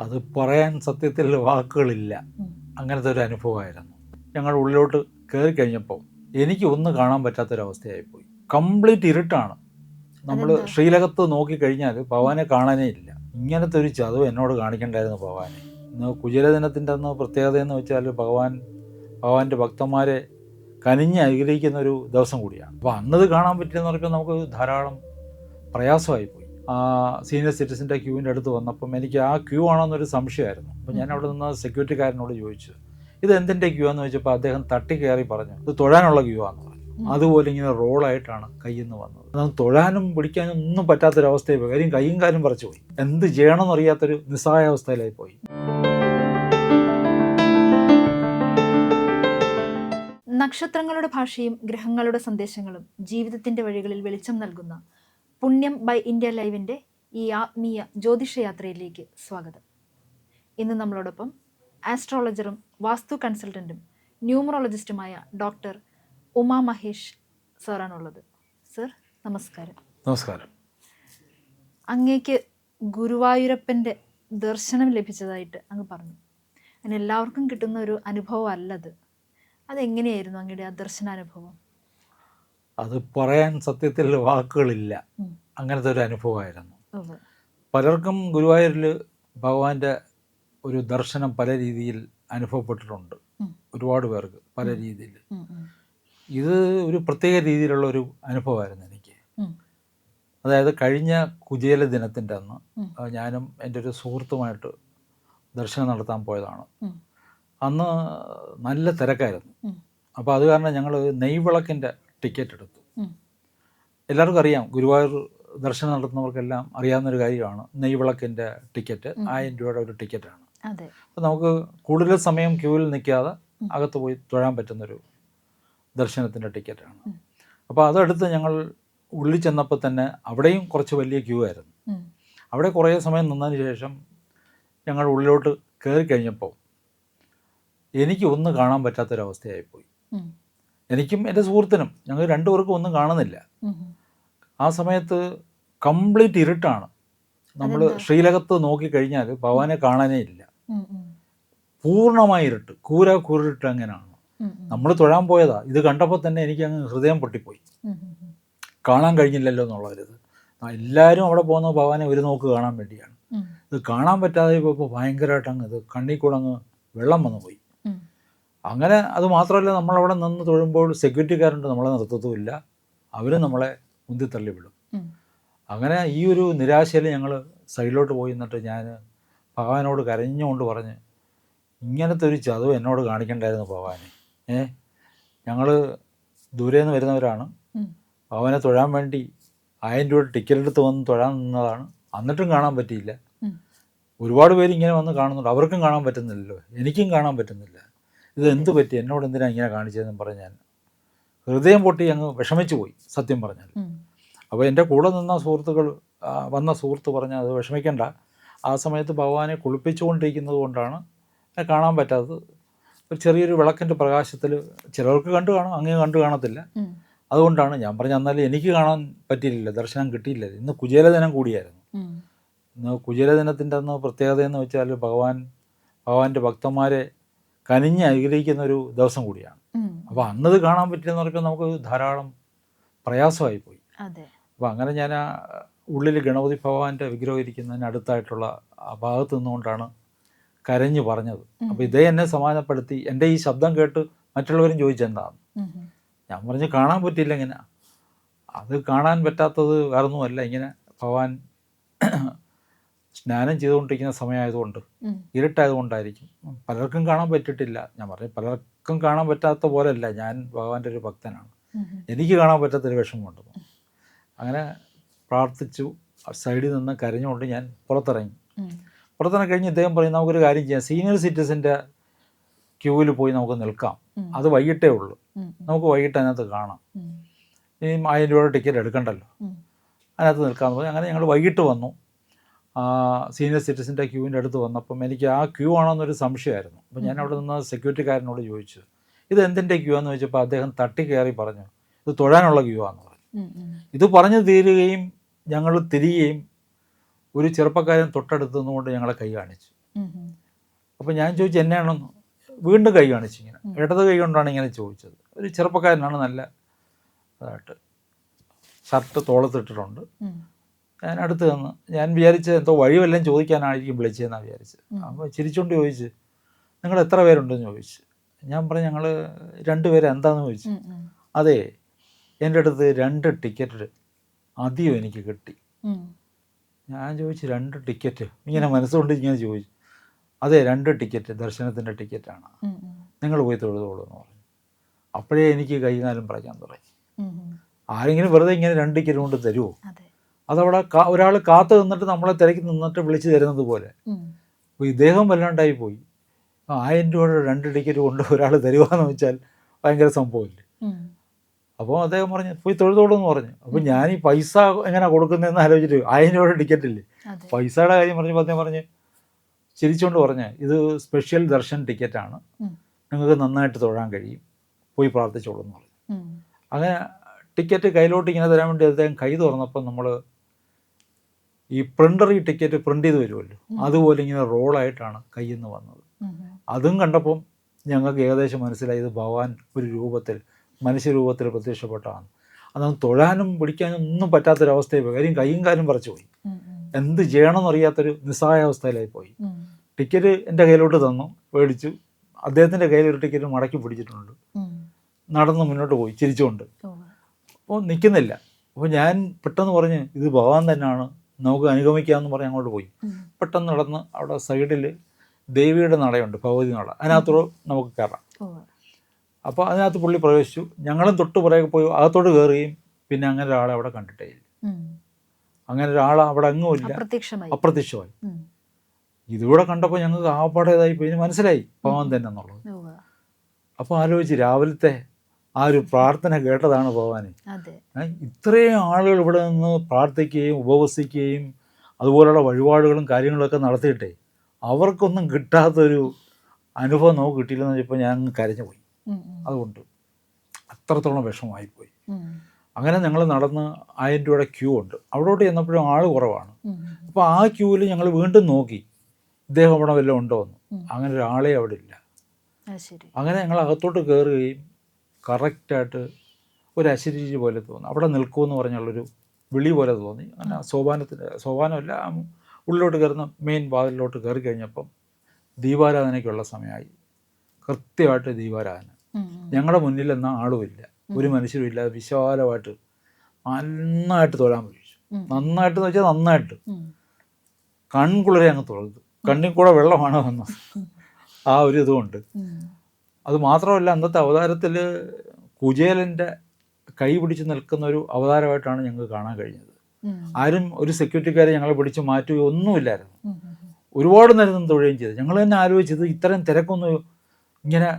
അത് പറയാൻ സത്യത്തിൽ വാക്കുകളില്ല. അങ്ങനത്തെ ഒരു അനുഭവമായിരുന്നു. ഞങ്ങൾ ഉള്ളിലോട്ട് കയറി കഴിഞ്ഞപ്പോൾ എനിക്ക് ഒന്നും കാണാൻ പറ്റാത്തൊരവസ്ഥയായിപ്പോയി. കംപ്ലീറ്റ് ഇരുട്ടാണ്. നമ്മൾ ശ്രീലകത്ത് നോക്കിക്കഴിഞ്ഞാൽ ഭഗവാനെ കാണാനേ ഇല്ല. ഇങ്ങനത്തെ ഒരു ചതവ് എന്നോട് കാണിക്കണ്ടായിരുന്നു ഭഗവാനെ. ഇന്ന് കുചേലദിനത്തിൻ്റെ അന്ന് പ്രത്യേകത എന്ന് വെച്ചാൽ ഭഗവാന്റെ ഭക്തന്മാരെ കനിഞ്ഞ് അനുഗ്രഹിക്കുന്ന ഒരു ദിവസം കൂടിയാണ്. അപ്പോൾ അന്നത് കാണാൻ പറ്റിയെന്ന് പറയുമ്പോൾ നമുക്ക് ധാരാളം പ്രയാസമായിപ്പോയി. ആ സീനിയർ സിറ്റിസൻ്റെ ക്യൂവിൻ്റെ അടുത്ത് വന്നപ്പം എനിക്ക് ആ ക്യൂ ആണോന്നൊരു സംശയമായിരുന്നു. അപ്പോൾ ഞാൻ അവിടെ നിന്ന് സെക്യൂരിറ്റിക്കാരനോട് ചോദിച്ചു, ഇത് എന്തിൻ്റെ ക്യൂ ആണെന്ന് ചോദിച്ചപ്പോൾ അദ്ദേഹം തട്ടി കയറി പറഞ്ഞു, ഇത് തൊഴാനുള്ള ക്യൂ ആണെന്ന് പറഞ്ഞു. അതുപോലെ ഇങ്ങനെ റോളായിട്ടാണ് കയ്യിൽ നിന്ന് വന്നത്. നമുക്ക് തൊഴാനും പിടിക്കാനും ഒന്നും പറ്റാത്തൊരവസ്ഥയായി പോയി. കാര്യം കൈയും കാലും പറിച്ചു പോയി. എന്ത് ചെയ്യണമെന്ന് അറിയാത്തൊരു നിസ്സഹായാവസ്ഥയിലായി പോയി. നക്ഷത്രങ്ങളുടെ ഭാഷയും ഗ്രഹങ്ങളുടെ സന്ദേശങ്ങളും ജീവിതത്തിന്റെ വഴികളിൽ വെളിച്ചം നൽകുന്ന പുണ്യം ബൈ ഇന്ത്യ ലൈവിൻ്റെ ഈ ആത്മീയ ജ്യോതിഷയാത്രയിലേക്ക് സ്വാഗതം. ഇന്ന് നമ്മളോടൊപ്പം ആസ്ട്രോളജറും വാസ്തു കൺസൾട്ടൻറ്റും ന്യൂമറോളജിസ്റ്റുമായ ഡോക്ടർ ഉമാ മഹേഷ് സാറാണുള്ളത്. സർ, നമസ്കാരം. നമസ്കാരം. അങ്ങേക്ക് ഗുരുവായൂരപ്പൻ്റെ ദർശനം ലഭിച്ചതായിട്ട് അങ്ങ് പറഞ്ഞു. അങ്ങനെ എല്ലാവർക്കും കിട്ടുന്ന ഒരു അനുഭവം അല്ലത്. അതെങ്ങനെയായിരുന്നു അങ്ങയുടെ ആ ദർശനാനുഭവം? അത് പറയാൻ സത്യത്തിൽ വാക്കുകളില്ല. അങ്ങനത്തെ ഒരു അനുഭവമായിരുന്നു. പലർക്കും ഗുരുവായൂരിൽ ഭഗവാന്റെ ഒരു ദർശനം പല രീതിയിൽ അനുഭവപ്പെട്ടിട്ടുണ്ട്. ഒരുപാട് പേർക്ക് പല രീതിയിൽ. ഇത് ഒരു പ്രത്യേക രീതിയിലുള്ള ഒരു അനുഭവമായിരുന്നു എനിക്ക്. അതായത് കഴിഞ്ഞ കുചേല ദിനത്തിൻ്റെ അന്ന് ഞാനും എൻ്റെ ഒരു സുഹൃത്തുമായിട്ട് ദർശനം നടത്താൻ പോയതാണ്. അന്ന് നല്ല തിരക്കായിരുന്നു. അപ്പോൾ അത് കാരണം ഞങ്ങൾ നെയ്വിളക്കിൻ്റെ ടിക്കറ്റ് എടുത്തു. എല്ലാവർക്കും അറിയാം, ഗുരുവായൂർ ദർശനം നടത്തുന്നവർക്കെല്ലാം അറിയാവുന്നൊരു കാര്യമാണ് നെയ്വിളക്കിൻ്റെ ടിക്കറ്റ്. 1000 രൂപയുടെ ഒരു ടിക്കറ്റാണ്. അപ്പോൾ നമുക്ക് കൂടുതൽ സമയം ക്യൂവിൽ നിൽക്കാതെ അകത്ത് പോയി തൊഴാൻ പറ്റുന്നൊരു ദർശനത്തിൻ്റെ ടിക്കറ്റാണ്. അപ്പോൾ അതെടുത്ത് ഞങ്ങൾ ഉള്ളിൽ ചെന്നപ്പോൾ തന്നെ അവിടെയും കുറച്ച് വലിയ ക്യൂ ആയിരുന്നു. അവിടെ കുറേ സമയം നിന്നതിന് ശേഷം ഞങ്ങൾ ഉള്ളിലോട്ട് കയറി കഴിഞ്ഞപ്പോൾ എനിക്ക് ഒന്നും കാണാൻ പറ്റാത്തൊരവസ്ഥയായിപ്പോയി. എനിക്കും എൻ്റെ സുഹൃത്തിനും, ഞങ്ങൾ രണ്ടുപേർക്കും ഒന്നും കാണുന്നില്ല. ആ സമയത്ത് കംപ്ലീറ്റ് ഇരുട്ടാണ്. നമ്മൾ ശ്രീലകത്ത് നോക്കിക്കഴിഞ്ഞാൽ ഭഗവാനെ കാണാനേ ഇല്ല. പൂർണ്ണമായി ഇരുട്ട്, കൂരിട്ട് അങ്ങനെയാണ്. നമ്മൾ തൊഴാൻ പോയതാ. ഇത് കണ്ടപ്പോൾ തന്നെ എനിക്ക് അങ്ങ് ഹൃദയം പൊട്ടിപ്പോയി. കാണാൻ കഴിഞ്ഞില്ലല്ലോ എന്നുള്ളൊരിത്. എല്ലാവരും അവിടെ പോകുന്നത് ഭഗവാനെ ഒരു നോക്ക് കാണാൻ വേണ്ടിയാണ്. ഇത് കാണാൻ പറ്റാതെ ഇപ്പോൾ ഭയങ്കരമായിട്ട് അങ്ങ് ഇത് കണ്ണിൽ കൂടെ അങ്ങ് വെള്ളം വന്നു പോയി. അങ്ങനെ അത് മാത്രമല്ല, നമ്മളവിടെ നിന്ന് തൊഴുമ്പോൾ സെക്യൂരിറ്റിക്കാരുണ്ട്, നമ്മളെ നിർത്തത്തുമില്ല. അവർ നമ്മളെ മുന്തിത്തള്ളി വിടും. അങ്ങനെ ഈ ഒരു നിരാശയിൽ ഞങ്ങൾ സൈഡിലോട്ട് പോയി നിന്നിട്ട് ഞാൻ ഭഗവാനോട് കരഞ്ഞുകൊണ്ട് പറഞ്ഞ്, ഇങ്ങനത്തെ ഒരു ചതവ് എന്നോട് കാണിക്കണ്ടായിരുന്നു ഭഗവാനെ. ഞങ്ങൾ ദൂരെ നിന്ന് വരുന്നവരാണ്. ഭഗവാനെ തൊഴാൻ വേണ്ടി 1000 രൂപ ടിക്കറ്റ് എടുത്ത് വന്ന് തൊഴാൻ നിന്നതാണ്. എന്നിട്ടും കാണാൻ പറ്റിയില്ല. ഒരുപാട് പേര് ഇങ്ങനെ വന്ന് കാണുന്നുണ്ട്. അവർക്കും കാണാൻ പറ്റുന്നില്ലല്ലോ, എനിക്കും കാണാൻ പറ്റുന്നില്ല. ഇത് എന്ത് പറ്റി, എന്നോട് എന്തിനാണ് ഇങ്ങനെ കാണിച്ചതെന്ന് പറഞ്ഞ് ഞാൻ ഹൃദയം പൊട്ടി അങ്ങ് വിഷമിച്ചു പോയി, സത്യം പറഞ്ഞാൽ. അപ്പോൾ എൻ്റെ കൂടെ നിന്ന സുഹൃത്ത് പറഞ്ഞാൽ അത് വിഷമിക്കേണ്ട, ആ സമയത്ത് ഭഗവാനെ കുളിപ്പിച്ചുകൊണ്ടിരിക്കുന്നത് കൊണ്ടാണ് കാണാൻ പറ്റാത്തത്. ഒരു ചെറിയൊരു വിളക്കിൻ്റെ പ്രകാശത്തിൽ ചിലർക്ക് കണ്ടു കാണും, അങ്ങ് കണ്ടു കാണത്തില്ല. അതുകൊണ്ടാണ് ഞാൻ പറഞ്ഞ. എന്നാലും എനിക്ക് കാണാൻ പറ്റിയില്ല, ദർശനം കിട്ടിയില്ല. ഇന്ന് കുചേലദിനം കൂടിയായിരുന്നു. ഇന്ന് കുചേലദിനത്തിൻ്റെ അന്ന് പ്രത്യേകത എന്ന് വെച്ചാൽ ഭഗവാന്റെ ഭക്തന്മാരെ കനിഞ്ഞ് അനുഗ്രഹിക്കുന്ന ഒരു ദിവസം കൂടിയാണ്. അപ്പോൾ അന്നത് കാണാൻ പറ്റിയെന്ന് പറയുമ്പോൾ നമുക്ക് ധാരാളം പ്രയാസമായിപ്പോയി. അപ്പോൾ അങ്ങനെ ഞാൻ ആ ഉള്ളിൽ ഗണപതി ഭഗവാന്റെ വിഗ്രഹം ഇരിക്കുന്നതിന് അടുത്തായിട്ടുള്ള ആ ഭാഗത്ത് നിന്നുകൊണ്ടാണ് കരഞ്ഞു പറഞ്ഞത്. അപ്പോൾ ഇതേ എന്നെ സമാധാനപ്പെടുത്തി. എൻ്റെ ഈ ശബ്ദം കേട്ട് മറ്റുള്ളവരും ചോദിച്ചെന്താണ്. ഞാൻ പറഞ്ഞു, കാണാൻ പറ്റിയില്ല. ഇങ്ങനെ അത് കാണാൻ പറ്റാത്തത് വേറൊന്നുമല്ല, ഇങ്ങനെ ഭഗവാൻ സ്നാനം ചെയ്തുകൊണ്ടിരിക്കുന്ന സമയമായതുകൊണ്ട്, ഇരുട്ടായതുകൊണ്ടായിരിക്കും. പലർക്കും കാണാൻ പറ്റിയിട്ടില്ല. ഞാൻ പറഞ്ഞു, പലർക്കും കാണാൻ പറ്റാത്ത പോലെയല്ല, ഞാൻ ഭഗവാന്റെ ഒരു ഭക്തനാണ്, എനിക്ക് കാണാൻ പറ്റാത്തൊരു വിഷമമുണ്ടെന്ന്. അങ്ങനെ പ്രാർത്ഥിച്ചു. സൈഡിൽ നിന്ന് കരഞ്ഞുകൊണ്ട് ഞാൻ പുറത്തിറങ്ങി കഴിഞ്ഞ് ഇദ്ദേഹം പറയും, നമുക്കൊരു കാര്യം ചെയ്യാം, സീനിയർ സിറ്റിസൻ്റെ ക്യൂവിൽ പോയി നമുക്ക് നിൽക്കാം. അത് വൈകിട്ടേ ഉള്ളൂ, നമുക്ക് വൈകിട്ട് അതിനകത്ത് കാണാം. ഇനി 1000 രൂപയുടെ ടിക്കറ്റ് എടുക്കണ്ടല്ലോ, അതിനകത്ത് നിൽക്കാമെന്ന് പറഞ്ഞ് അങ്ങനെ ഞങ്ങൾ വൈകിട്ട് വന്നു. സീനിയർ സിറ്റിസൻ്റെ ക്യൂവിൻ്റെ അടുത്ത് വന്നപ്പം എനിക്ക് ആ ക്യൂ ആണോന്നൊരു സംശയമായിരുന്നു. അപ്പോൾ ഞാൻ അവിടെ നിന്ന് സെക്യൂരിറ്റിക്കാരനോട് ചോദിച്ചു, ഇത് എന്തിൻ്റെ ക്യൂ ആണെന്ന് ചോദിച്ചപ്പോൾ അദ്ദേഹം തട്ടി കയറി പറഞ്ഞു, ഇത് തൊഴാനുള്ള ക്യൂ ആണെന്ന് പറഞ്ഞു. ഇത് പറഞ്ഞു തീരുകയും ഞങ്ങൾ തിരികെയും ഒരു ചെറുപ്പക്കാരൻ തൊട്ടടുത്ത് നിന്നുകൊണ്ട് ഞങ്ങളെ കൈ കാണിച്ചു. അപ്പോൾ ഞാൻ ചോദിച്ചു എന്നെയാണെന്ന്. വീണ്ടും കൈ കാണിച്ചു ഇങ്ങനെ, ഇടത് കൈ കൊണ്ടാണ് ഇങ്ങനെ ചോദിച്ചത്. ഒരു ചെറുപ്പക്കാരനാണ്, നല്ല ഇതായിട്ട് ഷർട്ട് തോളത്തിട്ടിട്ടുണ്ട്. ഞാൻ അടുത്ത് നിന്ന് ഞാൻ വിചാരിച്ച് എന്തോ വഴി വല്ലതും ചോദിക്കാനായിരിക്കും വിളിച്ചതെന്നാണ് വിചാരിച്ചത്. അപ്പോൾ ചിരിച്ചുകൊണ്ട് ചോദിച്ച് നിങ്ങൾ എത്ര പേരുണ്ടെന്ന് ചോദിച്ചു. ഞാൻ പറഞ്ഞു ഞങ്ങൾ 2 പേര്. എന്താണെന്ന് ചോദിച്ചു. അതെ, എൻ്റെ അടുത്ത് 2 ടിക്കറ്റ് അധികം എനിക്ക് കിട്ടി. ഞാൻ ചോദിച്ചു 2 ടിക്കറ്റ് ഇങ്ങനെ മനസ്സുകൊണ്ട് ഇങ്ങനെ ചോദിച്ചു. അതെ, 2 ടിക്കറ്റ് ദർശനത്തിൻ്റെ ടിക്കറ്റാണ്, നിങ്ങൾ പോയി തൊഴുതോളൂ എന്ന് പറഞ്ഞു. അപ്പോഴേ എനിക്ക് കൈകാലം പറയാൻ തുടങ്ങി. ആരെങ്കിലും വെറുതെ ഇങ്ങനെ 2 ടിക്കറ്റ് കൊണ്ട് തരുമോ? അതവിടെ ഒരാൾ കാത്തു നിന്നിട്ട് നമ്മളെ തിരക്കി നിന്നിട്ട് വിളിച്ച് തരുന്നത് പോലെ. അപ്പോൾ ഇദ്ദേഹം വല്ലാണ്ടായി പോയി. 1000 രൂപയുടെ 2 ടിക്കറ്റ് കൊണ്ട് ഒരാൾ തരുവാന്ന് വെച്ചാൽ ഭയങ്കര സംഭവമില്ലേ. അപ്പോൾ അദ്ദേഹം പറഞ്ഞു പോയി തൊഴുതോളൂ എന്ന് പറഞ്ഞു. അപ്പോൾ ഞാൻ ഈ പൈസ എങ്ങനെ കൊടുക്കുന്നതെന്ന് ആലോചിച്ചിട്ട് 1000 രൂപയുടെ ടിക്കറ്റ് ഇല്ലേ, പൈസയുടെ കാര്യം പറഞ്ഞപ്പോൾ അദ്ദേഹം പറഞ്ഞ് ചിരിച്ചുകൊണ്ട് പറഞ്ഞ് ഇത് സ്പെഷ്യൽ ദർശൻ ടിക്കറ്റാണ്, നിങ്ങൾക്ക് നന്നായിട്ട് തൊഴാൻ കഴിയും, പോയി പ്രാർത്ഥിച്ചോളൂ എന്ന് പറഞ്ഞു. അങ്ങനെ ടിക്കറ്റ് കയ്യിലോട്ട് ഇങ്ങനെ തരാൻ വേണ്ടി അദ്ദേഹം കൈ തുറന്നപ്പോൾ നമ്മൾ ഈ പ്രിൻ്റർ ഈ ടിക്കറ്റ് പ്രിൻ്റ് ചെയ്ത് വരുമല്ലോ, അതുപോലെ ഇങ്ങനെ റോളായിട്ടാണ് കയ്യിൽ നിന്ന് വന്നത്. അതും കണ്ടപ്പം ഞങ്ങൾക്ക് ഏകദേശം മനസ്സിലായി ഇത് ഭഗവാൻ ഒരു രൂപത്തിൽ, മനുഷ്യരൂപത്തിൽ പ്രത്യക്ഷപ്പെട്ടാണ്. അതൊന്നും തൊഴാനും പിടിക്കാനും ഒന്നും പറ്റാത്തൊരവസ്ഥയിൽ പോയി. കാര്യം കൈയും കാലും പറിച്ചു പോയി. എന്ത് ചെയ്യണമെന്നറിയാത്തൊരു നിസ്സഹായാവസ്ഥയിലായി പോയി. ടിക്കറ്റ് എൻ്റെ കയ്യിലോട്ട് തന്നു, മേടിച്ചു. അദ്ദേഹത്തിൻ്റെ കയ്യിൽ ഒരു ടിക്കറ്റ് മടക്കി പിടിച്ചിട്ടുണ്ട്. നടന്ന് മുന്നോട്ട് പോയി ചിരിച്ചുകൊണ്ട്. അപ്പോൾ നിൽക്കുന്നില്ല. അപ്പോൾ ഞാൻ പെട്ടെന്ന് പറഞ്ഞ് ഇത് ഭഗവാൻ തന്നെയാണ്, നമുക്ക് അനുഗമിക്കാമെന്ന് പറഞ്ഞ് അങ്ങോട്ട് പോയി. പെട്ടെന്ന് നടന്ന് അവിടെ സൈഡിൽ ദേവിയുടെ നടയുണ്ട്, ഭഗവതി നട, അതിനകത്തോട് നമുക്ക് കയറാം. അപ്പോൾ അതിനകത്ത് പുള്ളി പ്രവേശിച്ചു. ഞങ്ങളും തൊട്ട് പുറകെ പോയി അകത്തോട്ട് കയറുകയും പിന്നെ അങ്ങനെ ഒരാളെ അവിടെ കണ്ടിട്ടേ ഇല്ല. അങ്ങനെ ഒരാൾ അവിടെ അങ്ങുമില്ല, അപ്രത്യക്ഷമായി. ഇതുകൂടെ കണ്ടപ്പോൾ ഞങ്ങൾക്ക് ആപ്പാടേതായി പോയി, മനസ്സിലായി ഭഗവാൻ തന്നെ എന്നുള്ളത്. അപ്പോൾ ആലോചിച്ച് രാവിലത്തെ ആ ഒരു പ്രാർത്ഥന കേട്ടതാണ് ഭഗവാനെ. ഇത്രയും ആളുകൾ ഇവിടെ നിന്ന് പ്രാർത്ഥിക്കുകയും ഉപവസിക്കുകയും അതുപോലുള്ള വഴിപാടുകളും കാര്യങ്ങളൊക്കെ നടത്തിയിട്ടേ അവർക്കൊന്നും കിട്ടാത്തൊരു അനുഭവം നമുക്ക് കിട്ടിയില്ലെന്ന് വെച്ചപ്പോൾ ഞാൻ കരഞ്ഞു പോയി. അതുകൊണ്ട് അത്രത്തോളം വിഷമമായിപ്പോയി. അങ്ങനെ ഞങ്ങൾ നടന്ന് 1000 രൂപയുടെ ക്യൂ ഉണ്ട്. അവിടോട്ട് ചെന്നപ്പോഴും ആൾ കുറവാണ്. അപ്പോൾ ആ ക്യൂവിൽ ഞങ്ങൾ വീണ്ടും നോക്കി ഇദ്ദേഹം അവിടെ വല്ലതും ഉണ്ടോ എന്ന്. അങ്ങനെ ഒരാളെ അവിടെ ഇല്ല. അങ്ങനെ ഞങ്ങൾ അകത്തോട്ട് കയറുകയും കറക്റ്റായിട്ട് ഒരു അശരീരി പോലെ തോന്നി. അവിടെ നിൽക്കുമെന്ന് പറഞ്ഞുള്ളൊരു വിളി പോലെ തോന്നി. അങ്ങനെ സോപാനമല്ല, ഉള്ളിലോട്ട് കയറുന്ന മെയിൻ വാതിലിലോട്ട് കയറി കഴിഞ്ഞപ്പം ദീപാരാധനയ്ക്കുള്ള സമയമായി. കൃത്യമായിട്ട് ദീപാരാധന. ഞങ്ങളുടെ മുന്നിൽ എന്ന ആളുമില്ല, ഒരു മനുഷ്യരും ഇല്ല. വിശാലമായിട്ട് നന്നായിട്ട് തൊഴാൻ പറ്റിച്ചു. നന്നായിട്ട് എന്ന് വെച്ചാൽ നന്നായിട്ട് കൺകുളിരെ അങ്ങ് തൊഴുതു. കണ്ണിൽ കൂടെ വെള്ളമാണ് വന്നത്. ആ ഒരു ഇതുകൊണ്ട്. അത് മാത്രമല്ല, അന്നത്തെ അവതാരത്തിൽ കുചേലൻ്റെ കൈ പിടിച്ച് നിൽക്കുന്ന ഒരു അവതാരമായിട്ടാണ് ഞങ്ങൾക്ക് കാണാൻ കഴിഞ്ഞത്. ആരും ഒരു സെക്യൂരിറ്റിക്കാരെ ഞങ്ങളെ പിടിച്ച് മാറ്റുകയോ ഒന്നുമില്ലായിരുന്നു. ഒരുപാട് നേരം നിന്ന് തൊഴുകയും ചെയ്തു. ഞങ്ങൾ തന്നെ ആലോചിച്ചത് ഇത്രയും തിരക്കൊന്നും ഇങ്ങനെ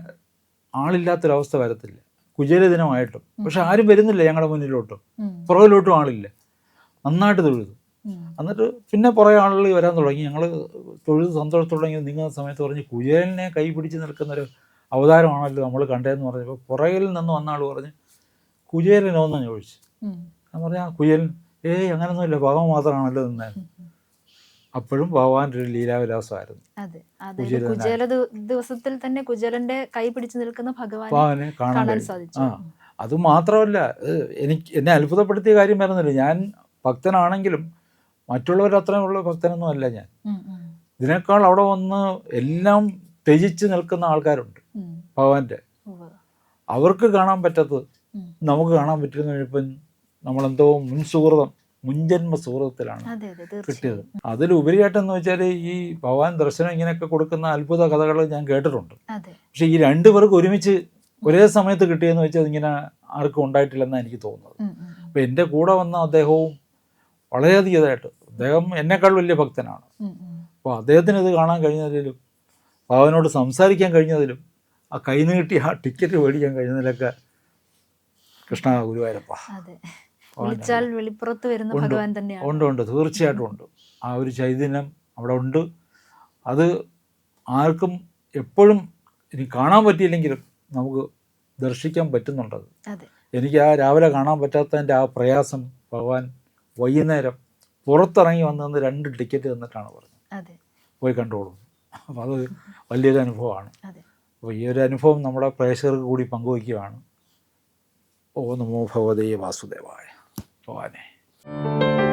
ആളില്ലാത്തൊരവസ്ഥ വരത്തില്ല കുചേല ദിനമായിട്ടും. പക്ഷെ ആരും വരുന്നില്ല ഞങ്ങളുടെ മുന്നിലോട്ടും പുറകിലോട്ടും ആളില്ല. നന്നായിട്ട് തൊഴുതു. എന്നിട്ട് പിന്നെ കുറേ ആളുകൾ വരാൻ തുടങ്ങി. ഞങ്ങൾ തൊഴുത് സന്തോഷത്തോടെ നീങ്ങുന്ന സമയത്ത് പറഞ്ഞ് കുചേലനെ കൈ പിടിച്ച് നിൽക്കുന്നൊരു അവതാരമാണല്ലോ നമ്മൾ കണ്ടതെന്ന് പറഞ്ഞപ്പോൾ പുറകിൽ നിന്ന് വന്ന ആൾ പറഞ്ഞ് കുചേലനോ എന്ന് ചോദിച്ചു. ഞാൻ പറഞ്ഞ കുചേലൻ അങ്ങനൊന്നുമില്ല, ഭഗവാൻ മാത്രമാണല്ലോ നിന്നെ. അപ്പോഴും ഭഗവാന്റെ ഒരു ലീലാവിലാസമായിരുന്നു. കുചേല ദിവസത്തിൽ തന്നെ കുചേലന്റെ കൈ പിടിച്ചു നിൽക്കുന്ന ഭഗവാനെ കാണാൻ സാധിച്ചു. അത് മാത്രമല്ല, എന്നെ അത്ഭുതപ്പെടുത്തിയ കാര്യം വരുന്നില്ല. ഞാൻ ഭക്തനാണെങ്കിലും മറ്റുള്ളവർ അത്രയുള്ള ഭക്തനൊന്നും അല്ല ഞാൻ. ഇതിനേക്കാൾ അവിടെ വന്ന് എല്ലാം ത്യജിച്ച് നിൽക്കുന്ന ആൾക്കാരുണ്ട് ഭഗവാന്റെ. അവർക്ക് കാണാൻ പറ്റാത്തത് നമുക്ക് കാണാൻ പറ്റുന്ന കഴിഞ്ഞപ്പം നമ്മളെന്തോ മുൻജന്മ സുഹൃതത്തിലാണ് കിട്ടിയത്. അതിലുപരിയായിട്ടെന്ന് വെച്ചാൽ ഈ ഭഗവാൻ ദർശനം ഇങ്ങനെയൊക്കെ കൊടുക്കുന്ന അത്ഭുത കഥകൾ ഞാൻ കേട്ടിട്ടുണ്ട്. പക്ഷെ ഈ 2 പേർക്ക് ഒരുമിച്ച് ഒരേ സമയത്ത് കിട്ടിയെന്ന് വെച്ചാൽ ഇങ്ങനെ ആർക്കും ഉണ്ടായിട്ടില്ലെന്നാണ് എനിക്ക് തോന്നുന്നത്. അപ്പം എൻ്റെ കൂടെ വന്ന അദ്ദേഹവും വളരെയധികമായിട്ട്, അദ്ദേഹം എന്നെക്കാൾ വലിയ ഭക്തനാണ്. അപ്പോൾ അദ്ദേഹത്തിന് ഇത് കാണാൻ കഴിഞ്ഞതിലും ഭഗവാനോട് സംസാരിക്കാൻ കഴിഞ്ഞതിലും ആ കൈ നീട്ടി ആ ടിക്കറ്റ് മേടിക്കാൻ കഴിഞ്ഞതിലൊക്കെ കൃഷ്ണ ഗുരുവായൂരപ്പ ഉണ്ട്. തീർച്ചയായിട്ടും ഉണ്ട്. ആ ഒരു ചൈതന്യം അവിടെ ഉണ്ട്. അത് ആർക്കും എപ്പോഴും ഇനി കാണാൻ പറ്റിയില്ലെങ്കിലും നമുക്ക് ദർശിക്കാൻ പറ്റുന്നുണ്ടത്. എനിക്ക് ആ രാവിലെ കാണാൻ പറ്റാത്തതിൻ്റെ ആ പ്രയാസം ഭഗവാൻ വൈകുന്നേരം പുറത്തിറങ്ങി വന്നു 2 ടിക്കറ്റ് തന്നിട്ടാണ് പറഞ്ഞത്, പോയി കണ്ടോളൂ. അപ്പോൾ അത് വലിയൊരു അനുഭവമാണ്. അതെ. അപ്പോൾ ഈ ഒരു അനുഭവം നമ്മുടെ പ്രേക്ഷകർക്ക് കൂടി പങ്കുവയ്ക്കുകയാണ്. ഓ നമോ ഭഗവതേ വാസുദേവായ. ഭഗവാനെ.